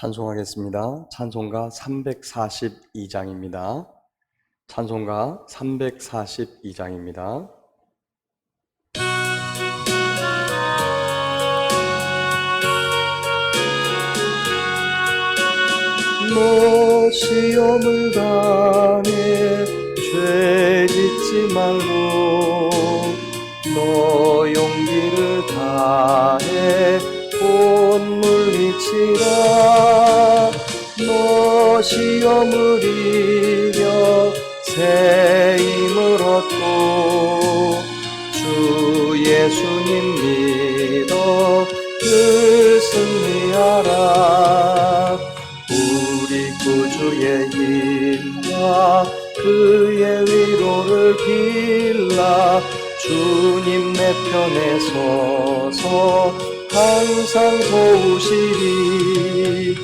찬송하겠습니다. 찬송가 342장입니다. 찬송가 342장입니다. 너 시험을 당해 죄 짓지 말고 너 용기를 다해 곧 물리치라. 너 시험을 이겨 새 힘을 얻고 주 예수님 믿어 늘 승리하라. 우리 구주의 힘과 그의 위로를 빌라. 주님 내 편에 서서 항상 도우시리.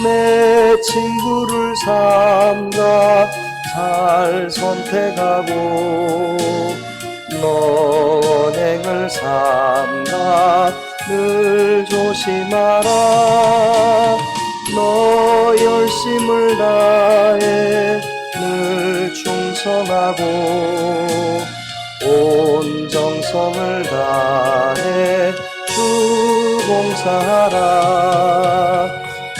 내 친구를 삼가 잘 선택하고 너 언행을 삼가 늘 조심하라. 너 열심을 다해 늘 충성하고 온 정성을 다해 주 봉사하라.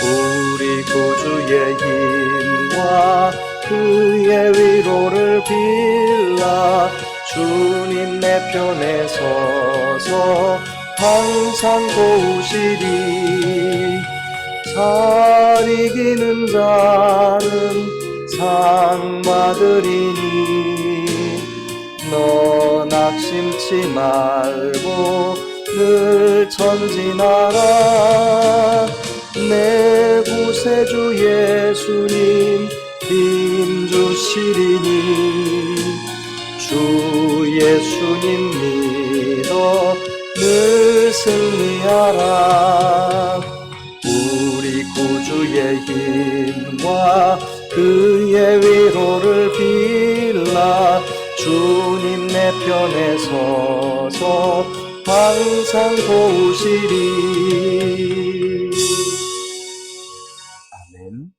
우리 구주의 힘과 그의 위로를 빌라. 주님 내 편에 서서 항상 도우시리. 잘 이기는 자는 상 받으리니 너 낙심치 말고 늘 전진하라. 내 구세주 예수님 힘 주시리니 주 예수님 믿어 늘 승리하라. 우리 구주의 힘과 그의 위로를 빌라. 주님 내 편에 서서 항상 도우시리. 아멘.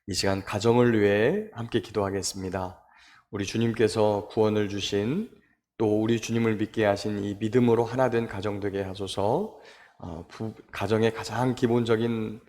이 시간 가정을 위해 함께 기도하겠습니다. 우리 주님께서 구원을 주신 또 우리 주님을 믿게 하신 이 믿음으로 하나 된 가정 되게 하소서. 가정의 가장 기본적인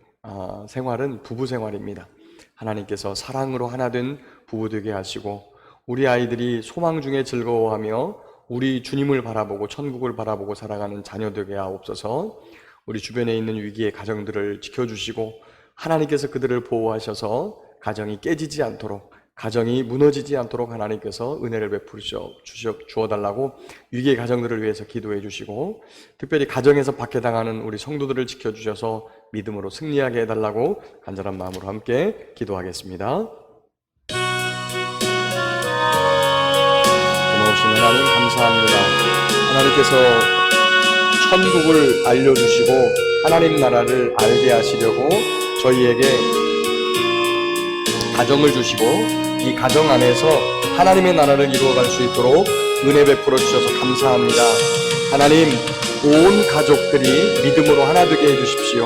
생활은 부부 생활입니다. 하나님께서 사랑으로 하나 된 부부 되게 하시고 우리 아이들이 소망 중에 즐거워하며 우리 주님을 바라보고 천국을 바라보고 살아가는 자녀 되게 하옵소서. 우리 주변에 있는 위기의 가정들을 지켜주시고 하나님께서 그들을 보호하셔서 가정이 깨지지 않도록, 가정이 무너지지 않도록 하나님께서 은혜를 베풀어 주어달라고 위기의 가정들을 위해서 기도해 주시고, 특별히 가정에서 박해당하는 우리 성도들을 지켜주셔서 믿음으로 승리하게 해달라고 간절한 마음으로 함께 기도하겠습니다. 고마우신 하나님 감사합니다. 하나님께서 천국을 알려주시고 하나님 나라를 알게 하시려고 저희에게 가정을 주시고 이 가정 안에서 하나님의 나라를 이루어갈 수 있도록 은혜 베풀어 주셔서 감사합니다. 하나님, 온 가족들이 믿음으로 하나 되게 해주십시오.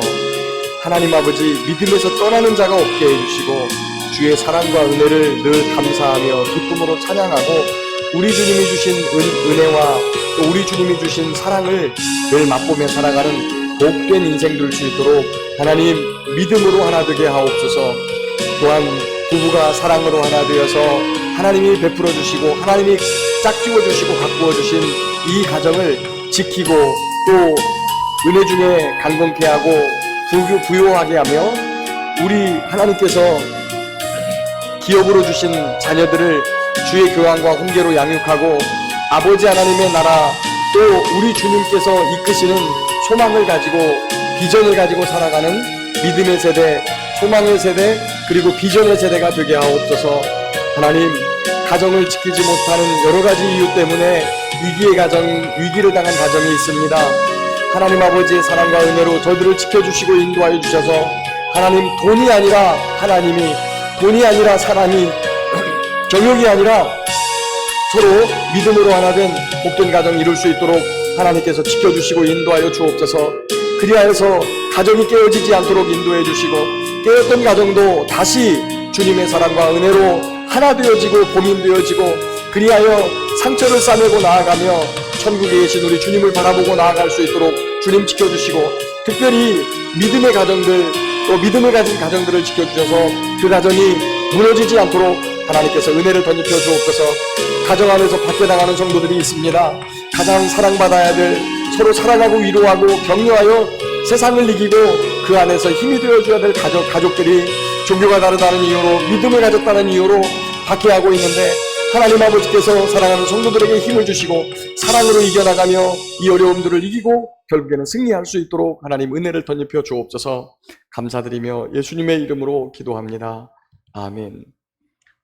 하나님 아버지, 믿음에서 떠나는 자가 없게 해주시고 주의 사랑과 은혜를 늘 감사하며 기쁨으로 찬양하고 우리 주님이 주신 은혜와 또 우리 주님이 주신 사랑을 늘 맛보며 살아가는 복된 인생 될 수 있도록 하나님 믿음으로 하나 되게 하옵소서. 또한 부부가 사랑으로 하나 되어서 하나님이 베풀어 주시고 하나님이 짝지워 주시고 가꾸어 주신 이 가정을 지키고 또 은혜 중에 강건케 하고 부요하게 하며 우리 하나님께서 기업으로 주신 자녀들을 주의 교환과 훈계로 양육하고 아버지 하나님의 나라 또 우리 주님께서 이끄시는 소망을 가지고 비전을 가지고 살아가는 믿음의 세대, 소망의 세대 그리고 비전의 세대가 되게 하옵소서. 하나님, 가정을 지키지 못하는 여러 가지 이유 때문에 위기를 당한 가정이 있습니다. 하나님 아버지의 사랑과 은혜로 저들을 지켜주시고 인도하여 주셔서 하나님, 돈이 아니라 사랑이 정욕이 아니라 서로 믿음으로 하나 된 복된 가정 이룰 수 있도록 하나님께서 지켜주시고 인도하여 주옵소서. 그리하여서 가정이 깨어지지 않도록 인도해 주시고 깨었던 가정도 다시 주님의 사랑과 은혜로 하나 되어지고 보민되어지고 그리하여 상처를 싸매고 나아가며 천국에 계신 우리 주님을 바라보고 나아갈 수 있도록 주님 지켜주시고 특별히 믿음의 가정들 또 믿음을 가진 가정들을 지켜주셔서 그 가정이 무너지지 않도록 하나님께서 은혜를 덧입혀 주옵소서. 가정 안에서 박해당하는 성도들이 있습니다. 가장 사랑받아야 될 서로 사랑하고 위로하고 격려하여 세상을 이기고 그 안에서 힘이 되어줘야 될 가족들이 종교가 다르다는 이유로 믿음을 가졌다는 이유로 박해하고 있는데 하나님 아버지께서 사랑하는 성도들에게 힘을 주시고 사랑으로 이겨나가며 이 어려움들을 이기고 결국에는 승리할 수 있도록 하나님 은혜를 덧입혀 주옵소서. 감사드리며 예수님의 이름으로 기도합니다. 아멘.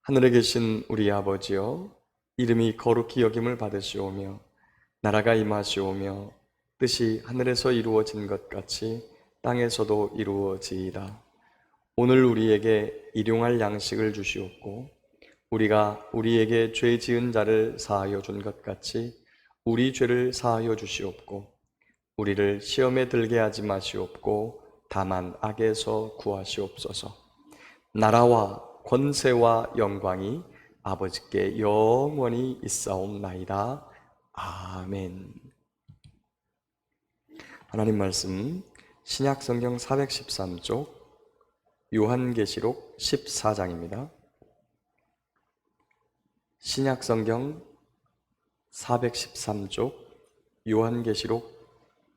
하늘에 계신 우리 아버지여, 이름이 거룩히 여김을 받으시오며 나라가 임하시오며 뜻이 하늘에서 이루어진 것 같이 땅에서도 이루어지이다. 오늘 우리에게 일용할 양식을 주시옵고 우리가 우리에게 죄 지은 자를 사하여 준 것 같이 우리 죄를 사하여 주시옵고 우리를 시험에 들게 하지 마시옵고 다만 악에서 구하시옵소서. 나라와 권세와 영광이 아버지께 영원히 있사옵나이다. 아멘. 하나님 말씀 신약성경 413쪽 요한계시록 14장입니다. 신약성경 413쪽 요한계시록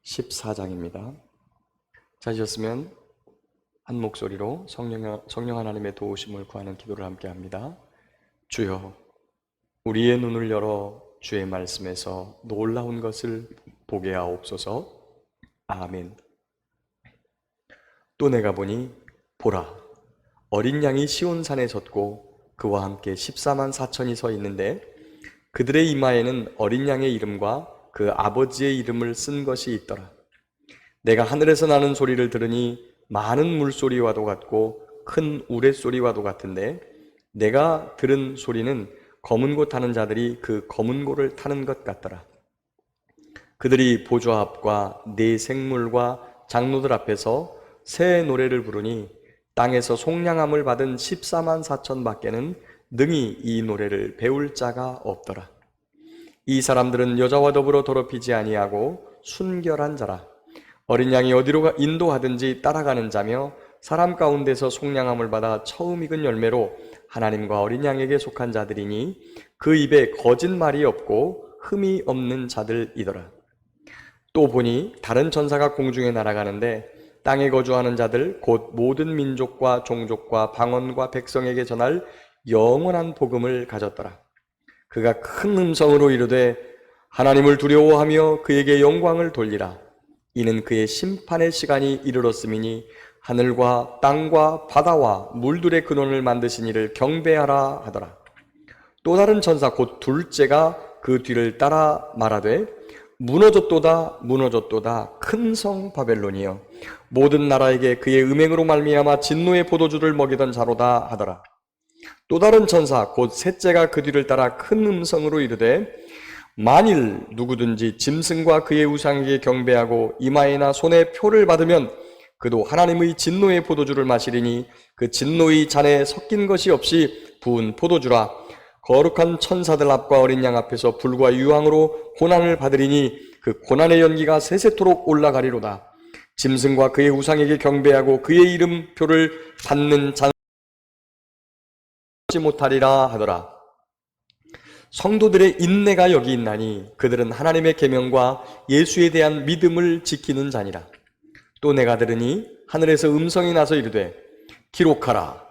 14장입니다. 찾으셨으면 한 목소리로 성령 하나님의 도우심을 구하는 기도를 함께 합니다. 주여, 우리의 눈을 열어 주의 말씀에서 놀라운 것을 보게 하옵소서. 아멘. 또 내가 보니 보라, 어린 양이 시온산에 섰고 그와 함께 14만 4천이 서 있는데 그들의 이마에는 어린 양의 이름과 그 아버지의 이름을 쓴 것이 있더라. 내가 하늘에서 나는 소리를 들으니 많은 물소리와도 같고 큰 우레소리와도 같은데 내가 들은 소리는 검은 고 타는 자들이 그 검은 고를 타는 것 같더라. 그들이 보좌 앞과 네 생물과 장로들 앞에서 새 노래를 부르니 땅에서 속량함을 받은 14만 4천 밖에는 능히 이 노래를 배울 자가 없더라. 이 사람들은 여자와 더불어 더럽히지 아니하고 순결한 자라. 어린 양이 어디로 인도하든지 따라가는 자며 사람 가운데서 속량함을 받아 처음 익은 열매로 하나님과 어린 양에게 속한 자들이니 그 입에 거짓말이 없고 흠이 없는 자들이더라. 또 보니 다른 천사가 공중에 날아가는데 땅에 거주하는 자들 곧 모든 민족과 종족과 방언과 백성에게 전할 영원한 복음을 가졌더라. 그가 큰 음성으로 이르되 하나님을 두려워하며 그에게 영광을 돌리라. 이는 그의 심판의 시간이 이르렀음이니 하늘과 땅과 바다와 물들의 근원을 만드신 이를 경배하라 하더라. 또 다른 천사 곧 둘째가 그 뒤를 따라 말하되 무너졌도다 무너졌도다 큰 성 바벨론이여 모든 나라에게 그의 음행으로 말미암아 진노의 포도주를 먹이던 자로다 하더라. 또 다른 천사 곧 셋째가 그 뒤를 따라 큰 음성으로 이르되 만일 누구든지 짐승과 그의 우상에게 경배하고 이마에나 손에 표를 받으면 그도 하나님의 진노의 포도주를 마시리니 그 진노의 잔에 섞인 것이 없이 부은 포도주라. 거룩한 천사들 앞과 어린 양 앞에서 불과 유황으로 고난을 받으리니 그 고난의 연기가 세세토록 올라가리로다. 짐승과 그의 우상에게 경배하고 그의 이름표를 받는 자는 못하리라 하더라. 성도들의 인내가 여기 있나니 그들은 하나님의 계명과 예수에 대한 믿음을 지키는 자니라. 또 내가 들으니 하늘에서 음성이 나서 이르되 기록하라.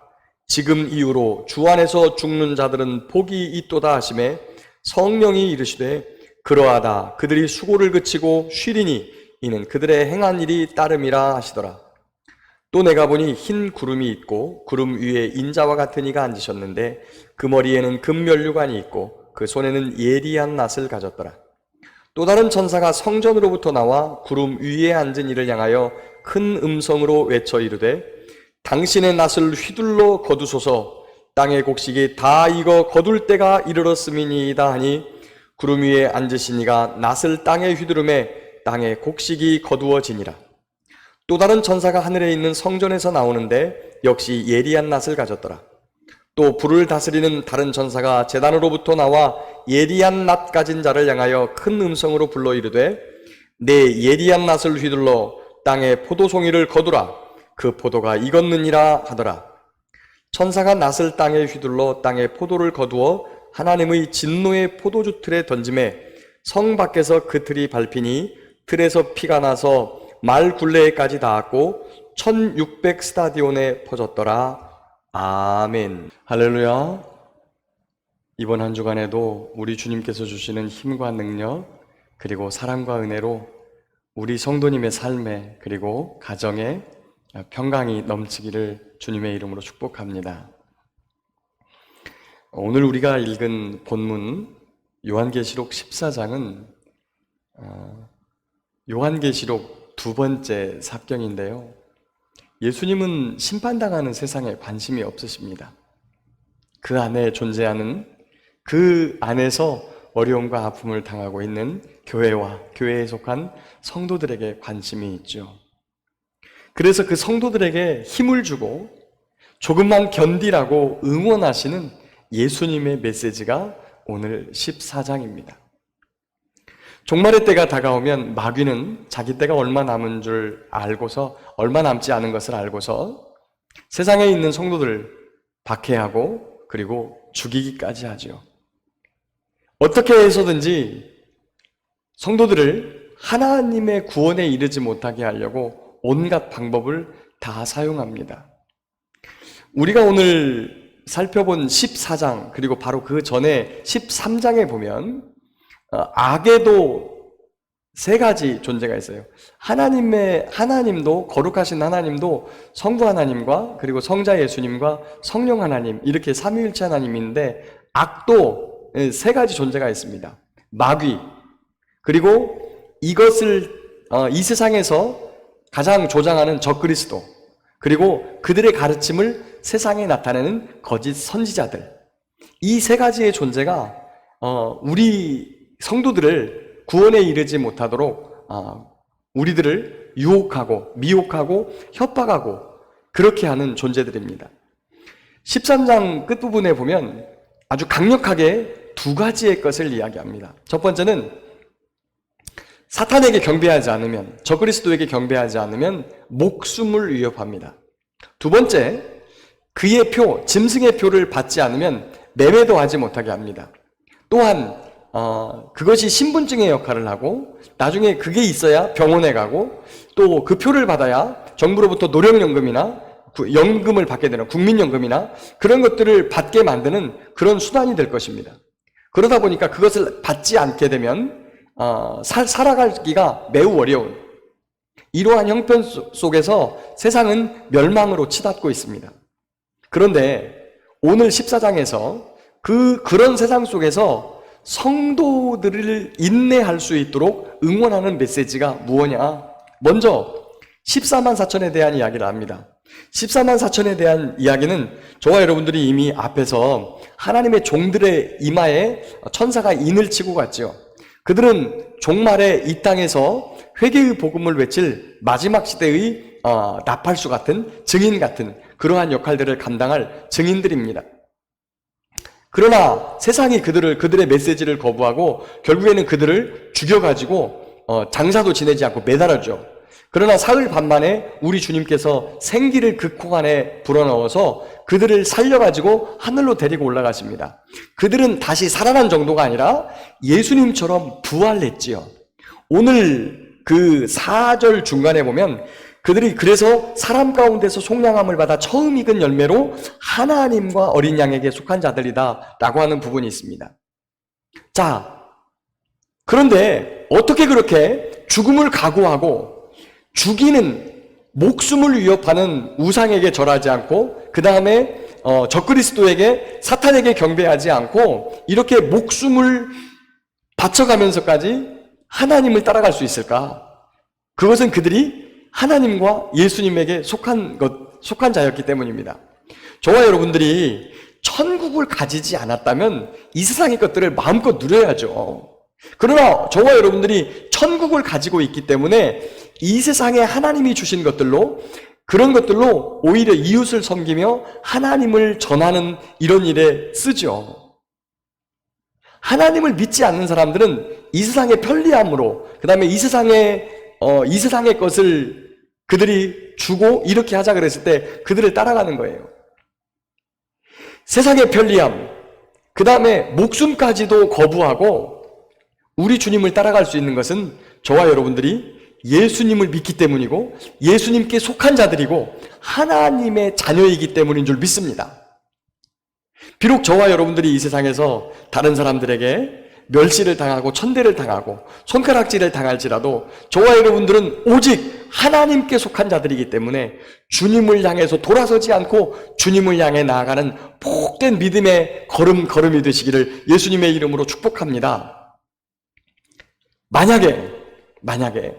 지금 이후로 주 안에서 죽는 자들은 복이 있도다 하시매 성령이 이르시되 그러하다. 그들이 수고를 그치고 쉬리니 이는 그들의 행한 일이 따름이라 하시더라. 또 내가 보니 흰 구름이 있고 구름 위에 인자와 같은 이가 앉으셨는데 그 머리에는 금면류관이 있고 그 손에는 예리한 낫을 가졌더라. 또 다른 천사가 성전으로부터 나와 구름 위에 앉은 이를 향하여 큰 음성으로 외쳐 이르되 당신의 낫을 휘둘러 거두소서. 땅의 곡식이 다 익어 거둘 때가 이르렀음이니이다 하니 구름 위에 앉으신 이가 낫을 땅에 휘두르매 땅의 곡식이 거두어지니라. 또 다른 천사가 하늘에 있는 성전에서 나오는데 역시 예리한 낫을 가졌더라. 또 불을 다스리는 다른 천사가 제단으로부터 나와 예리한 낫 가진 자를 향하여 큰 음성으로 불러 이르되 내 예리한 낫을 휘둘러 땅에 포도송이를 거두라. 그 포도가 익었느니라 하더라. 천사가 낫을 땅에 휘둘러 땅에 포도를 거두어 하나님의 진노의 포도주 틀에 던짐에 성 밖에서 그 틀이 밟히니 틀에서 피가 나서 말 굴레에까지 닿았고 1600 스타디온에 퍼졌더라. 아멘. 할렐루야. 이번 한 주간에도 우리 주님께서 주시는 힘과 능력 그리고 사랑과 은혜로 우리 성도님의 삶에 그리고 가정에 평강이 넘치기를 주님의 이름으로 축복합니다. 오늘 우리가 읽은 본문 요한계시록 14장은 요한계시록 두 번째 삽경인데요. 예수님은 심판당하는 세상에 관심이 없으십니다. 그 안에 존재하는 그 안에서 어려움과 아픔을 당하고 있는 교회와 교회에 속한 성도들에게 관심이 있죠. 그래서 그 성도들에게 힘을 주고 조금만 견디라고 응원하시는 예수님의 메시지가 오늘 14장입니다. 종말의 때가 다가오면 마귀는 자기 때가 얼마 남은 줄 알고서 얼마 남지 않은 것을 알고서 세상에 있는 성도들을 박해하고 그리고 죽이기까지 하죠. 어떻게 해서든지 성도들을 하나님의 구원에 이르지 못하게 하려고 온갖 방법을 다 사용합니다. 우리가 오늘 살펴본 14장 그리고 바로 그 전에 13장에 보면 악에도 세 가지 존재가 있어요. 하나님도 거룩하신 하나님도 성부 하나님과 그리고 성자 예수님과 성령 하나님 이렇게 삼위일체 하나님인데 악도 세 가지 존재가 있습니다. 마귀 그리고 이것을 이 세상에서 가장 조장하는 적그리스도 그리고 그들의 가르침을 세상에 나타내는 거짓 선지자들 이 세 가지의 존재가 우리 성도들을 구원에 이르지 못하도록 우리들을 유혹하고 미혹하고 협박하고 그렇게 하는 존재들입니다. 13장 끝부분에 보면 아주 강력하게 두 가지의 것을 이야기합니다. 첫 번째는 사탄에게 경배하지 않으면 적그리스도에게 경배하지 않으면 목숨을 위협합니다. 두 번째, 그의 표, 짐승의 표를 받지 않으면 매매도 하지 못하게 합니다. 또한 그것이 신분증의 역할을 하고 나중에 그게 있어야 병원에 가고 또 그 표를 받아야 정부로부터 노령연금이나 연금을 받게 되는 국민연금이나 그런 것들을 받게 만드는 그런 수단이 될 것입니다. 그러다 보니까 그것을 받지 않게 되면 살아가기가 매우 어려운 이러한 형편 속에서 세상은 멸망으로 치닫고 있습니다. 그런데 오늘 14장에서 그런 세상 속에서 성도들을 인내할 수 있도록 응원하는 메시지가 무엇냐? 먼저 14만 4천에 대한 이야기를 합니다. 14만 4천에 대한 이야기는 저와 여러분들이 이미 앞에서 하나님의 종들의 이마에 천사가 인을 치고 갔죠. 그들은 종말에 이 땅에서 회개의 복음을 외칠 마지막 시대의 나팔수 같은 증인 같은 그러한 역할들을 감당할 증인들입니다. 그러나 세상이 그들의 메시지를 거부하고 결국에는 그들을 죽여가지고 장사도 지내지 않고 매달아죠. 그러나 사흘 반 만에 우리 주님께서 생기를 그 콩 안에 불어넣어서 그들을 살려가지고 하늘로 데리고 올라가십니다. 그들은 다시 살아난 정도가 아니라 예수님처럼 부활했지요. 오늘 그 4절 중간에 보면 그들이 그래서 사람 가운데서 속량함을 받아 처음 익은 열매로 하나님과 어린 양에게 속한 자들이다 라고 하는 부분이 있습니다. 자, 그런데 어떻게 그렇게 죽음을 각오하고 죽이는 목숨을 위협하는 우상에게 절하지 않고 그 다음에 적그리스도에게 사탄에게 경배하지 않고 이렇게 목숨을 바쳐가면서까지 하나님을 따라갈 수 있을까? 그것은 그들이 하나님과 예수님에게 속한 자였기 때문입니다. 저와 여러분들이 천국을 가지지 않았다면 이 세상의 것들을 마음껏 누려야죠. 그러나 저와 여러분들이 천국을 가지고 있기 때문에 이 세상에 하나님이 주신 것들로, 그런 것들로 오히려 이웃을 섬기며 하나님을 전하는 이런 일에 쓰죠. 하나님을 믿지 않는 사람들은 이 세상의 편리함으로, 그 다음에 이 세상의 것을 그들이 주고 이렇게 하자 그랬을 때 그들을 따라가는 거예요. 세상의 편리함, 그 다음에 목숨까지도 거부하고 우리 주님을 따라갈 수 있는 것은 저와 여러분들이 예수님을 믿기 때문이고 예수님께 속한 자들이고 하나님의 자녀이기 때문인 줄 믿습니다. 비록 저와 여러분들이 이 세상에서 다른 사람들에게 멸시를 당하고 천대를 당하고 손가락질을 당할지라도 저와 여러분들은 오직 하나님께 속한 자들이기 때문에 주님을 향해서 돌아서지 않고 주님을 향해 나아가는 복된 믿음의 걸음이 되시기를 예수님의 이름으로 축복합니다. 만약에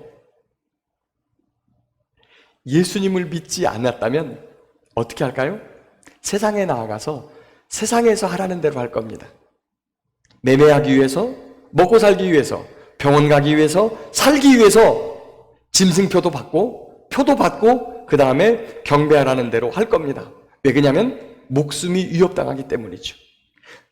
예수님을 믿지 않았다면 어떻게 할까요? 세상에 나아가서 세상에서 하라는 대로 할 겁니다. 매매하기 위해서, 먹고 살기 위해서, 병원 가기 위해서, 살기 위해서 짐승표도 받고 표도 받고 그 다음에 경배하라는 대로 할 겁니다. 왜 그러냐면 목숨이 위협당하기 때문이죠.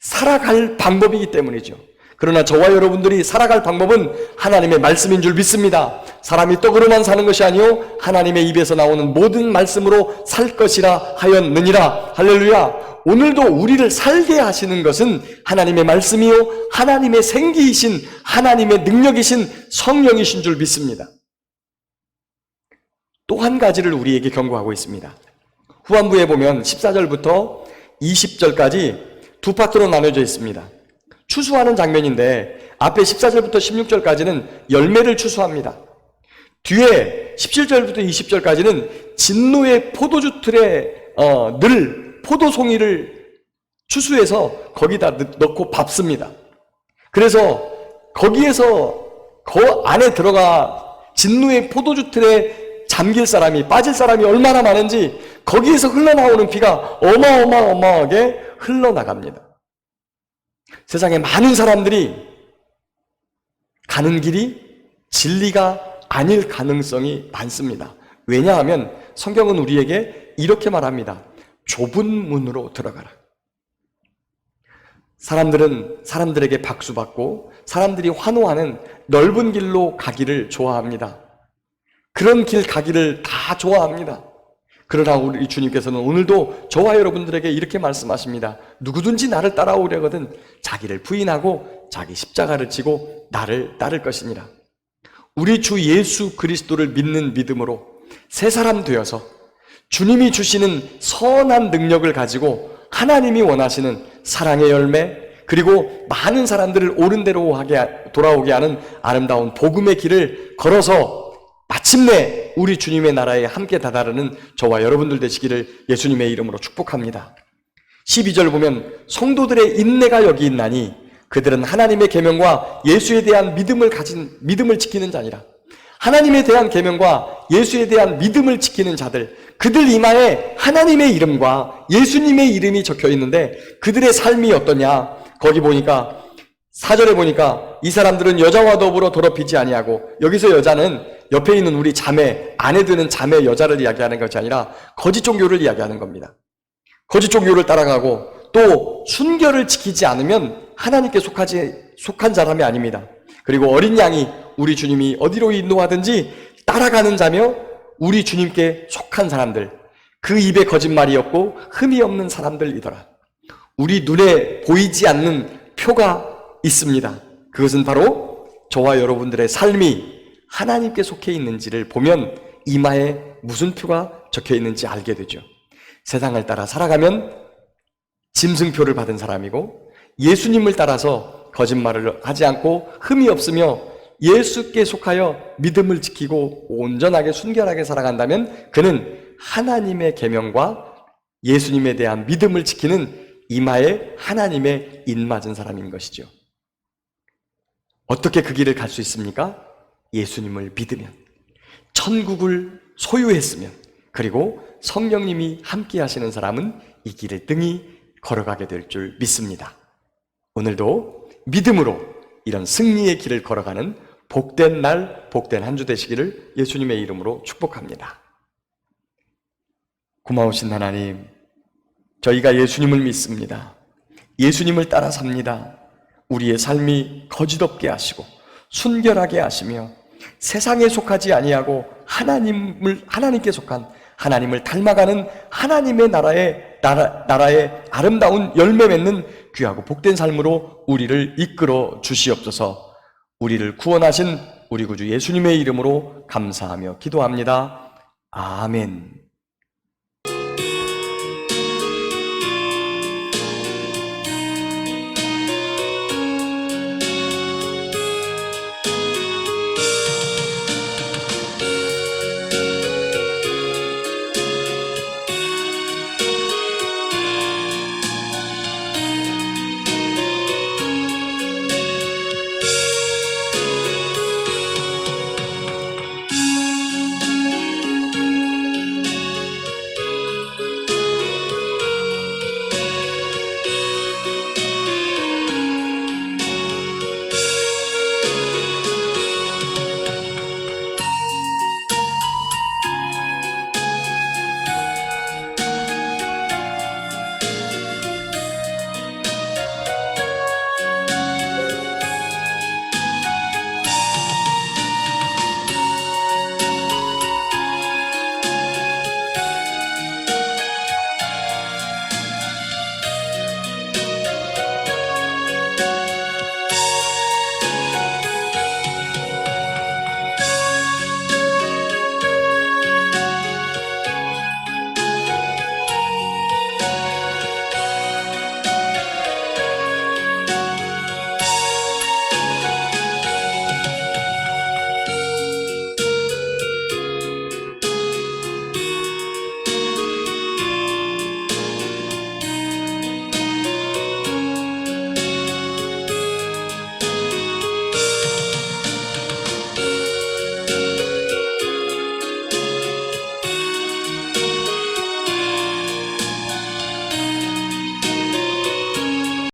살아갈 방법이기 때문이죠. 그러나 저와 여러분들이 살아갈 방법은 하나님의 말씀인 줄 믿습니다. 사람이 떡으로만 사는 것이 아니요 하나님의 입에서 나오는 모든 말씀으로 살 것이라 하였느니라. 할렐루야. 오늘도 우리를 살게 하시는 것은 하나님의 말씀이요 하나님의 생기이신 하나님의 능력이신 성령이신 줄 믿습니다. 또 한 가지를 우리에게 경고하고 있습니다. 후반부에 보면 14절부터 20절까지 두 파트로 나눠져 있습니다. 추수하는 장면인데 앞에 14절부터 16절까지는 열매를 추수합니다. 뒤에 17절부터 20절까지는 진노의 포도주 틀에 늘 포도송이를 추수해서 거기다 넣고 밟습니다. 그래서 거기에서 그 안에 들어가 진노의 포도주 틀에 잠길 사람이, 빠질 사람이 얼마나 많은지 거기에서 흘러나오는 피가 어마어마하게 흘러나갑니다. 세상에 많은 사람들이 가는 길이 진리가 아닐 가능성이 많습니다. 왜냐하면 성경은 우리에게 이렇게 말합니다. 좁은 문으로 들어가라. 사람들은 사람들에게 박수받고 사람들이 환호하는 넓은 길로 가기를 좋아합니다. 그런 길 가기를 다 좋아합니다. 그러나 우리 주님께서는 오늘도 저와 여러분들에게 이렇게 말씀하십니다. 누구든지 나를 따라오려거든 자기를 부인하고 자기 십자가를 지고 나를 따를 것이니라. 우리 주 예수 그리스도를 믿는 믿음으로 새 사람 되어서 주님이 주시는 선한 능력을 가지고 하나님이 원하시는 사랑의 열매, 그리고 많은 사람들을 옳은 대로 돌아오게 하는 아름다운 복음의 길을 걸어서 마침내 우리 주님의 나라에 함께 다다르는 저와 여러분들 되시기를 예수님의 이름으로 축복합니다. 12절 보면 성도들의 인내가 여기 있나니 그들은 하나님의 계명과 예수에 대한 믿음을 지키는 자니라. 하나님에 대한 계명과 예수에 대한 믿음을 지키는 자들, 그들 이마에 하나님의 이름과 예수님의 이름이 적혀 있는데 그들의 삶이 어떠냐? 거기 보니까 4절에 보니까 이 사람들은 여자와 더불어 더럽히지 아니하고, 여기서 여자는 옆에 있는 우리 자매, 안에 드는 자매 여자를 이야기하는 것이 아니라 거짓 종교를 이야기하는 겁니다. 거짓 종교를 따라가고 또 순결을 지키지 않으면 하나님께 속한 사람이 아닙니다. 그리고 어린 양이 우리 주님이 어디로 인도하든지 따라가는 자며 우리 주님께 속한 사람들, 그 입에 거짓말이 없고 흠이 없는 사람들이더라. 우리 눈에 보이지 않는 표가 있습니다. 그것은 바로 저와 여러분들의 삶이 하나님께 속해 있는지를 보면 이마에 무슨 표가 적혀 있는지 알게 되죠. 세상을 따라 살아가면 짐승표를 받은 사람이고, 예수님을 따라서 거짓말을 하지 않고 흠이 없으며 예수께 속하여 믿음을 지키고 온전하게 순결하게 살아간다면 그는 하나님의 계명과 예수님에 대한 믿음을 지키는 이마에 하나님의 인맞은 사람인 것이죠. 어떻게 그 길을 갈 수 있습니까? 예수님을 믿으면, 천국을 소유했으면, 그리고 성령님이 함께 하시는 사람은 이 길을 등이 걸어가게 될 줄 믿습니다. 오늘도 믿음으로 이런 승리의 길을 걸어가는 복된 날, 복된 한 주 되시기를 예수님의 이름으로 축복합니다. 고마우신 하나님, 저희가 예수님을 믿습니다. 예수님을 따라 삽니다. 우리의 삶이 거짓없게 하시고 순결하게 하시며 세상에 속하지 아니하고 하나님께 속한 하나님을 닮아가는 하나님의 나라의 아름다운 열매 맺는 귀하고 복된 삶으로 우리를 이끌어 주시옵소서. 우리를 구원하신 우리 구주 예수님의 이름으로 감사하며 기도합니다. 아멘.